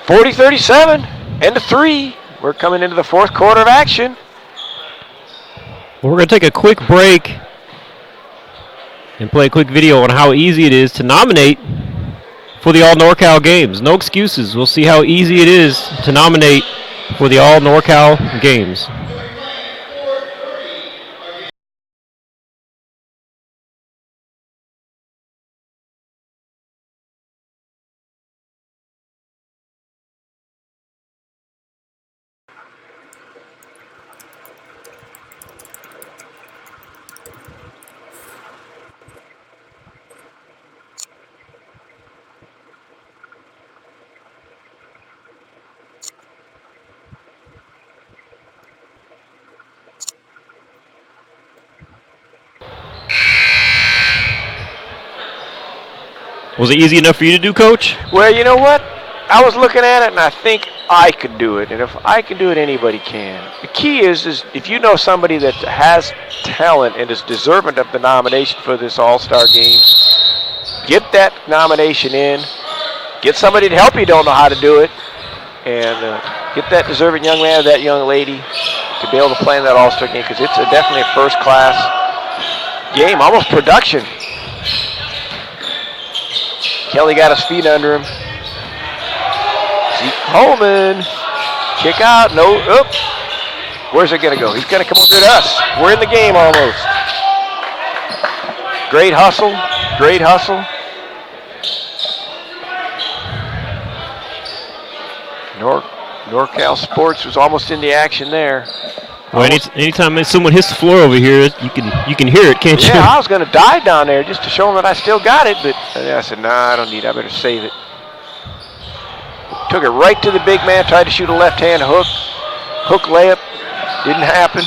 .40-37, and a 3. We're coming into the fourth quarter of action. Well, we're going to take a quick break and play a quick video on how easy it is to nominate for the All-NorCal games. No excuses. We'll see how easy it is to nominate for the All-NorCal games. Was it easy enough for you to do, Coach? Well, you know what? I was looking at it, and I think I could do it. And if I can do it, anybody can. The key is if you know somebody that has talent and is deserving of the nomination for this All-Star game, get that nomination in. Get somebody to help you don't know how to do it. And get that deserving young man or that young lady to be able to play in that All-Star game, because it's definitely a first-class game, almost production. Kelly got his feet under him. Zeke Holman, kick out, no, oop. Where's it gonna go? He's gonna come over here to us. We're in the game almost. Great hustle, great hustle. NorCal Sports was almost in the action there. Well, anytime someone hits the floor over here, you can hear it, can't you? Yeah, I was going to dive down there just to show them that I still got it, but I said, nah, I don't need it. I better save it. Took it right to the big man, tried to shoot a left-hand hook. Hook layup, didn't happen.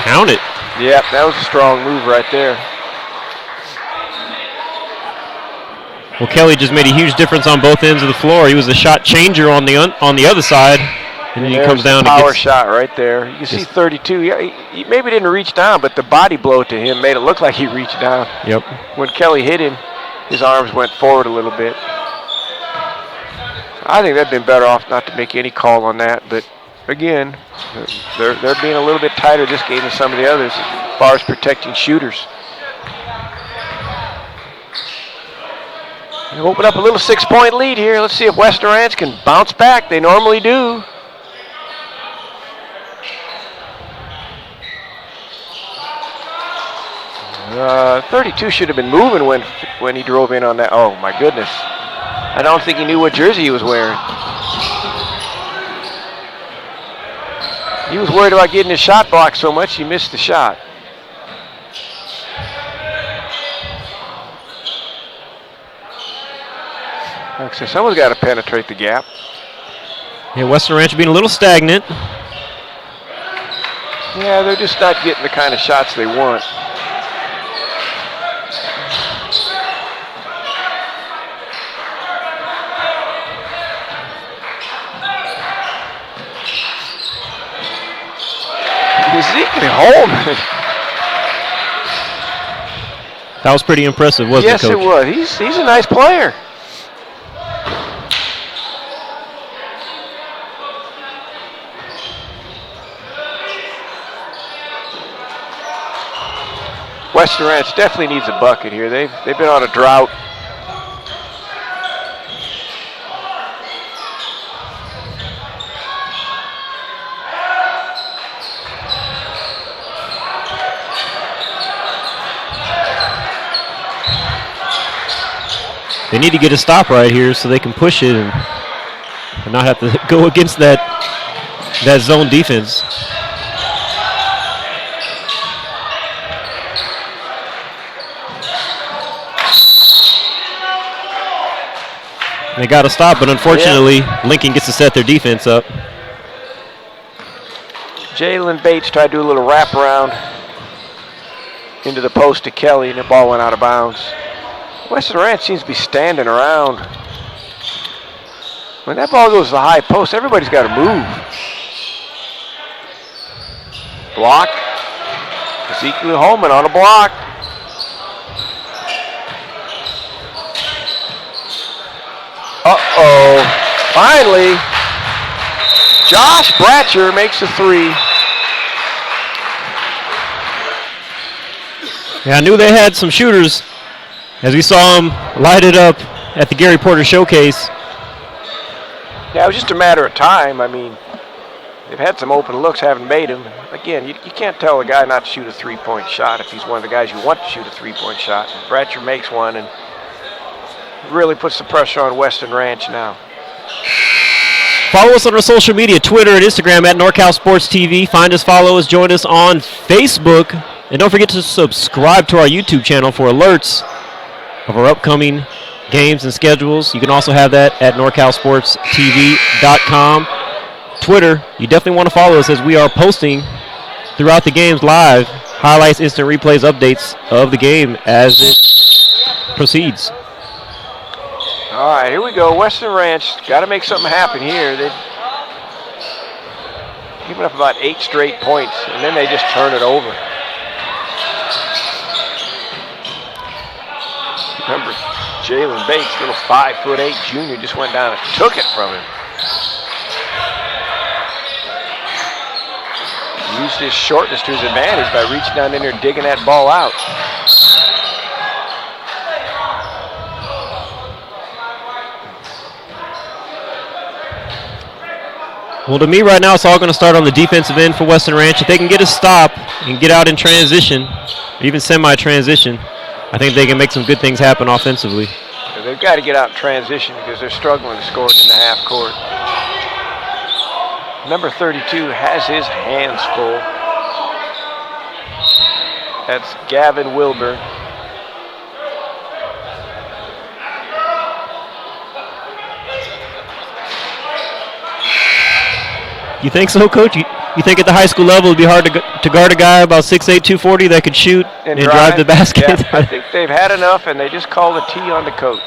Count it. Yep, that was a strong move right there. Well, Kelly just made a huge difference on both ends of the floor. He was a shot changer on the other side, and then he comes down. Power shot right there. You can see 32. Yeah, he maybe didn't reach down, but the body blow to him made it look like he reached down. Yep. When Kelly hit him, his arms went forward a little bit. I think they've been better off not to make any call on that. But again, they're being a little bit tighter this game than some of the others as far as protecting shooters. They open up a little 6-point lead here. Let's see if Western Ranch can bounce back. They normally do. Uh, 32 should have been moving when he drove in on that. Oh, my goodness. I don't think he knew what jersey he was wearing. He was worried about getting his shot blocked so much he missed the shot. Like I said, someone's got to penetrate the gap. Yeah, Western Ranch being a little stagnant. Yeah, they're just not getting the kind of shots they want. Ezekiel Holman. That was pretty impressive, wasn't it, Coach? Yes, it was. He's a nice player. Western Ranch definitely needs a bucket here. They've been on a drought. They need to get a stop right here so they can push it and not have to go against that zone defense. They got to stop, but unfortunately, Lincoln gets to set their defense up. Jalen Bates tried to do a little wraparound into the post to Kelly, and the ball went out of bounds. Western Ranch seems to be standing around. When that ball goes to the high post, everybody's got to move. Block. Ezekiel Holman on a block. Uh-oh. Finally, Josh Bratcher makes a three. Yeah, I knew they had some shooters as we saw them light it up at the Gary Porter Showcase. Yeah, it was just a matter of time. I mean, they've had some open looks, haven't made them. Again, you can't tell a guy not to shoot a three-point shot if he's one of the guys you want to shoot a three-point shot. Bratcher makes one and really puts the pressure on Western Ranch now. Follow us on our social media, Twitter and Instagram at NorCal Sports TV. Find us, follow us, join us on Facebook. And don't forget to subscribe to our YouTube channel for alerts of our upcoming games and schedules. You can also have that at NorCalSportsTV.com. Twitter, you definitely want to follow us as we are posting throughout the games live, highlights, instant replays, updates of the game as it proceeds. All right, here we go. Western Ranch got to make something happen here. They've given up about 8 straight points, and then they just turn it over. Remember, Jalen Bates, little 5'8" junior, just went down and took it from him. Used his shortness to his advantage by reaching down in there and digging that ball out. Well, to me right now, it's all going to start on the defensive end for Western Ranch. If they can get a stop and get out in transition, or even semi-transition, I think they can make some good things happen offensively. They've got to get out in transition because they're struggling to score it in the half court. Number 32 has his hands full. That's Gavin Wilbur. You think so, Coach? You think at the high school level it would be hard to guard a guy about 6'8", 240 that could shoot and drive the basket? Yeah, I think they've had enough, and they just call the T on the coach.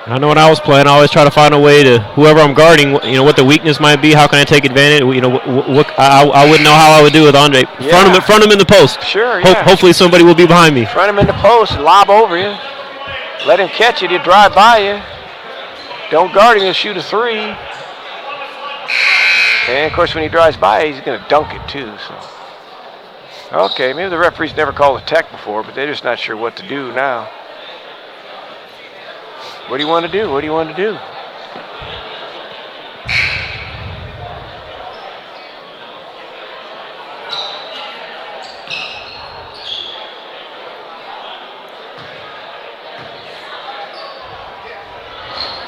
I know when I was playing, I always try to find a way to whoever I'm guarding, what the weakness might be. How can I take advantage? I wouldn't know how I would do with Andre. Yeah. Front him in the post. Sure, yeah. Hopefully somebody will be behind me. Front him in the post and lob over you. Let him catch it. He'll drive by you. Don't guard him. He'll shoot a three. And, of course, when he drives by, he's going to dunk it, too. So, okay, maybe the referee's never called a tech before, but they're just not sure what to do now. What do you want to do? What do you want to do?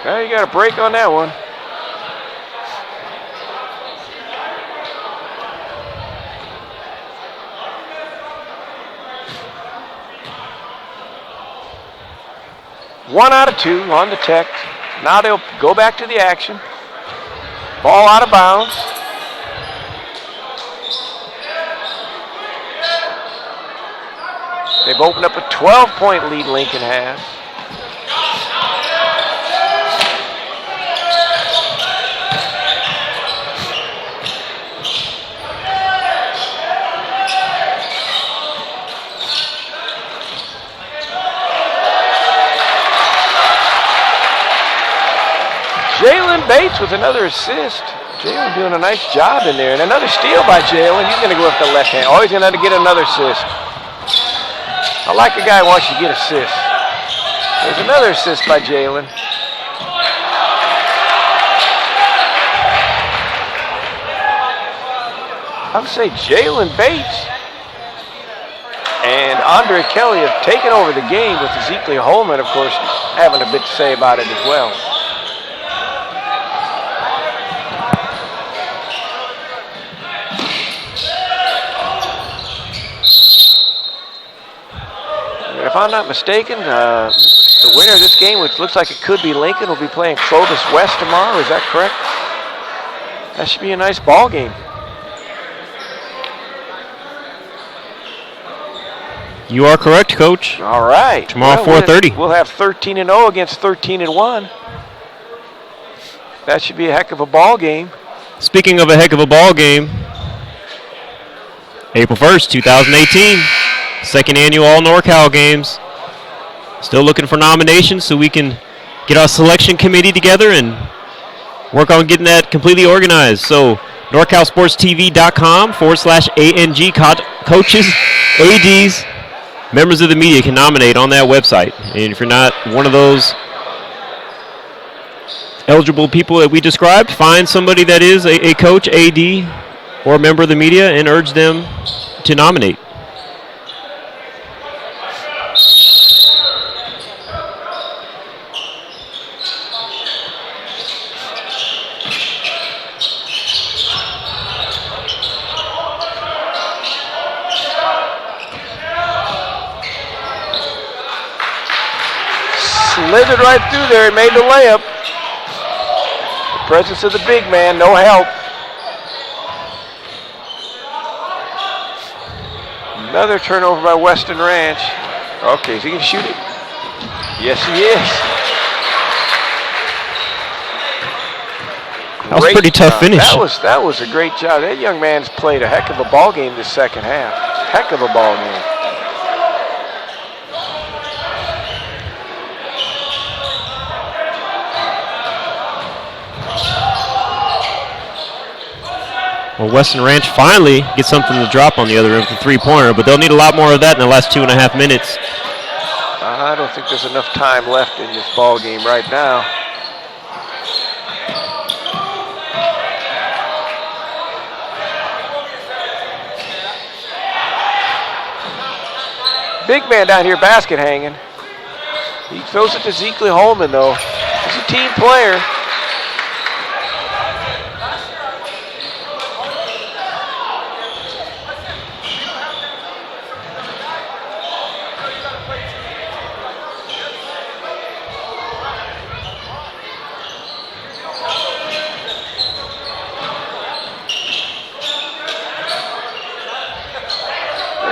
Well, you got a break on that one. One out of two on the tech. Now they'll go back to the action. Ball out of bounds. They've opened up a 12-point lead Lincoln has. Jalen Bates with another assist. Jalen doing a nice job in there. And another steal by Jalen. He's going to go with the left hand. Oh, he's going to have to get another assist. I like a guy who wants to get assists. There's another assist by Jalen. I would say Jalen Bates and Andre Kelly have taken over the game with Ezekiel Holman, of course, having a bit to say about it as well. If I'm not mistaken, the winner of this game, which looks like it could be Lincoln, will be playing Clovis West tomorrow. Is that correct? That should be a nice ball game. You are correct, Coach. All right. Tomorrow, 4:30. We'll have 13-0 against 13-1. That should be a heck of a ball game. Speaking of a heck of a ball game, April 1st, 2018. Second annual All NorCal Games. Still looking for nominations so we can get our selection committee together and work on getting that completely organized. So NorCalSportsTV.com/ANG coaches, ADs, members of the media can nominate on that website. And if you're not one of those eligible people that we described, find somebody that is a coach, AD, or a member of the media and urge them to nominate. Slithered right through there and made the layup. The presence of the big man, no help. Another turnover by Weston Ranch. Okay, is he going to shoot it? Yes, he is. That was a pretty tough finish. That was a great job. That young man's played a heck of a ball game this second half. Heck of a ball game. Well, Weston Ranch finally gets something to drop on the other end with the three-pointer, but they'll need a lot more of that in the last 2.5 minutes. I don't think there's enough time left in this ball game right now. Big man down here, basket hanging. He throws it to Ezekiel Holman, though. He's a team player.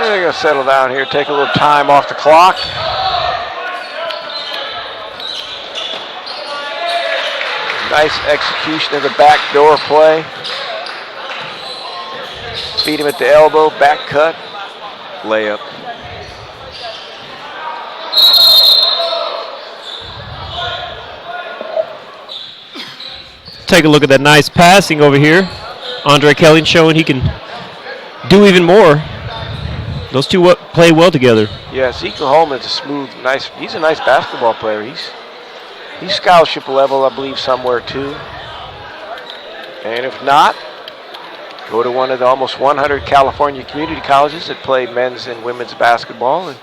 They're going to settle down here, take a little time off the clock. Nice execution of the backdoor play. Beat him at the elbow, back cut, layup. Take a look at that nice passing over here. Andre Kelly showing he can do even more. Those two play well together. Yeah, Ezekiel Holman's a smooth, nice. He's a nice basketball player. He's scholarship level, I believe, somewhere too. And if not, go to one of the almost 100 California community colleges that play men's and women's basketball and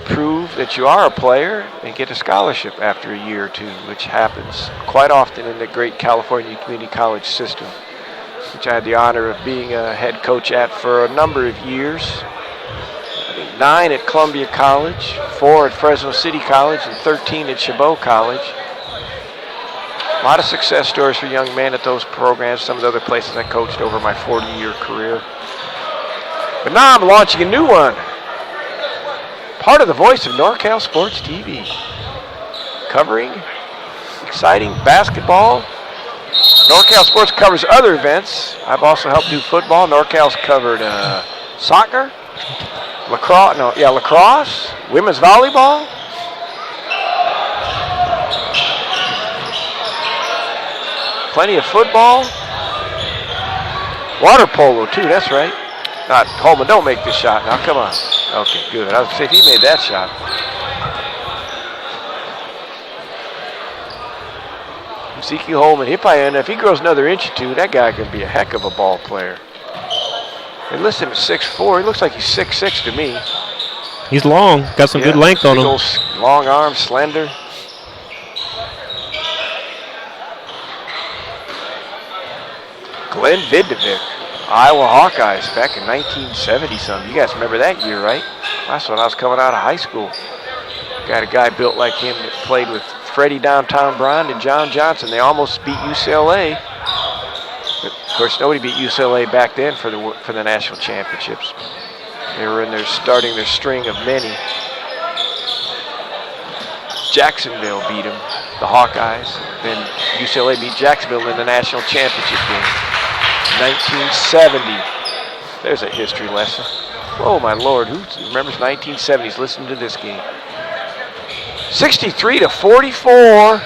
prove that you are a player and get a scholarship after a year or two, which happens quite often in the great California community college system, which I had the honor of being a head coach at for a number of years. I think 9 at Columbia College, 4 at Fresno City College, and 13 at Chabot College. A lot of success stories for young men at those programs, some of the other places I coached over my 40-year career. But now I'm launching a new one. Part of the voice of NorCal Sports TV. Covering exciting basketball. NorCal Sports covers other events. I've also helped do football. NorCal's covered soccer, lacrosse, women's volleyball. Plenty of football. Water polo, too, that's right. Holman, don't make this shot now, come on. Okay, good. I was going to say, if he made that shot. Ezekiel Holman, if he grows another inch or two, that guy could be a heck of a ball player. And listen, at 6'4", he looks like he's 6'6" to me. He's long, got some good length on him. Long arms, slender. Glenn Vidovic, Iowa Hawkeyes back in 1970-something. You guys remember that year, right? That's when I was coming out of high school. Got a guy built like him that played with Freddie Downtown Brand and John Johnson. They almost beat UCLA. But of course, nobody beat UCLA back then for the national championships. They were starting their string of many. Jacksonville beat them, the Hawkeyes. Then UCLA beat Jacksonville in the national championship game. 1970. There's a history lesson. Oh my Lord, who remembers 1970s? Listen to this game. 63-44.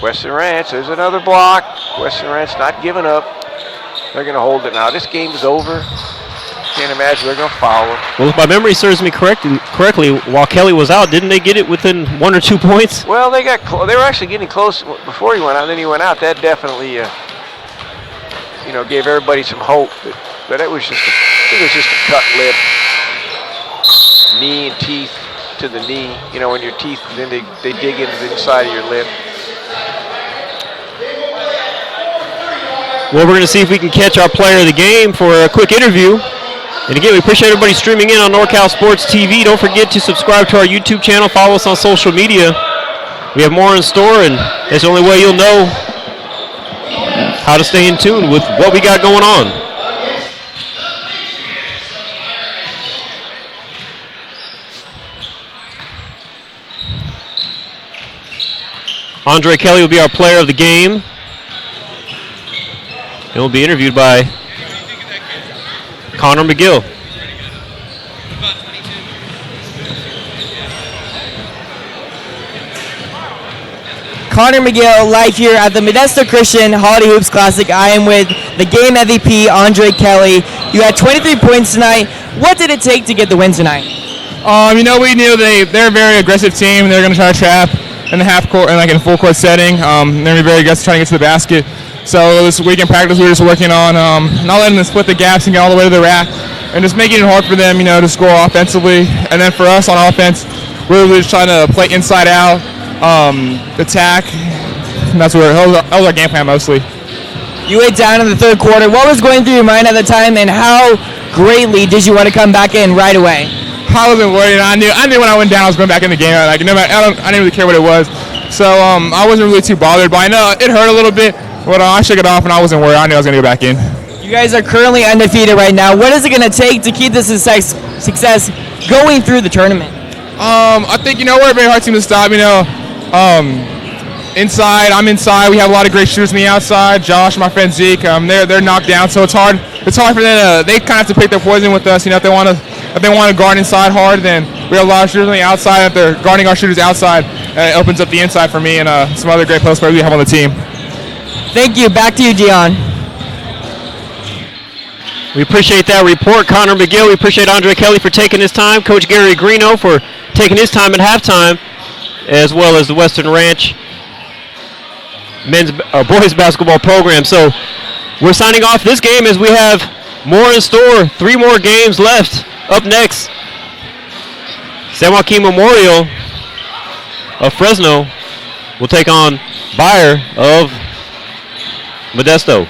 Weston Ranch, there's another block. Weston Ranch not giving up. They're going to hold it now. This game is over. Can't imagine they're going to foul it. Well, if my memory serves me correctly, while Kelly was out, didn't they get it within 1 or 2 points? Well, they were actually getting close before he went out. Then he went out. That definitely, gave everybody some hope. But it was just a cut lip, knee and teeth to the knee. You know, when your teeth, then they dig into the inside of your lip. Well, we're going to see if we can catch our player of the game for a quick interview. And again, we appreciate everybody streaming in on NorCal Sports TV. Don't forget to subscribe to our YouTube channel. Follow us on social media. We have more in store, and that's the only way you'll know how to stay in tune with what we got going on. Andre Kelly will be our player of the game. And will be interviewed by Connor McGill. Connor McGill live here at the Modesto Christian Holiday Hoops Classic. I am with the game MVP, Andre Kelly. You had 23 points tonight. What did it take to get the win tonight? We knew they're a very aggressive team. They're going to try to trap in the half court and like in a full court setting. They're going to be very aggressive trying to get to the basket. So this week in practice, we were just working on not letting them split the gaps and get all the way to the rack, and just making it hard for them, to score offensively. And then for us on offense, we were just trying to play inside out, attack. And that was our game plan mostly. You went down in the third quarter. What was going through your mind at the time, and how greatly did you want to come back in right away? I wasn't worried. I knew when I went down, I was going back in the game. I didn't really care what it was. So I wasn't really too bothered, but I know it hurt a little bit. But I shook it off, and I wasn't worried. I knew I was going to go back in. You guys are currently undefeated right now. What is it going to take to keep this success going through the tournament? I think, we're a very hard team to stop, inside, I'm inside. We have a lot of great shooters on the outside. Josh, my friend Zeke, they're knocked down, so it's hard. It's hard for them. They kind of have to pick their poison with us. If they want to guard inside hard, then we have a lot of shooters on the outside. If they're guarding our shooters outside, it opens up the inside for me and some other great post players we have on the team. Thank you. Back to you, Dion. We appreciate that report, Connor McGill. We appreciate Andre Kelly for taking his time, Coach Gary Greeno for taking his time at halftime, as well as the Western Ranch boys basketball program. So we're signing off this game as we have more in store. 3 more games left. Up next, San Joaquin Memorial of Fresno will take on Bayer of Modesto.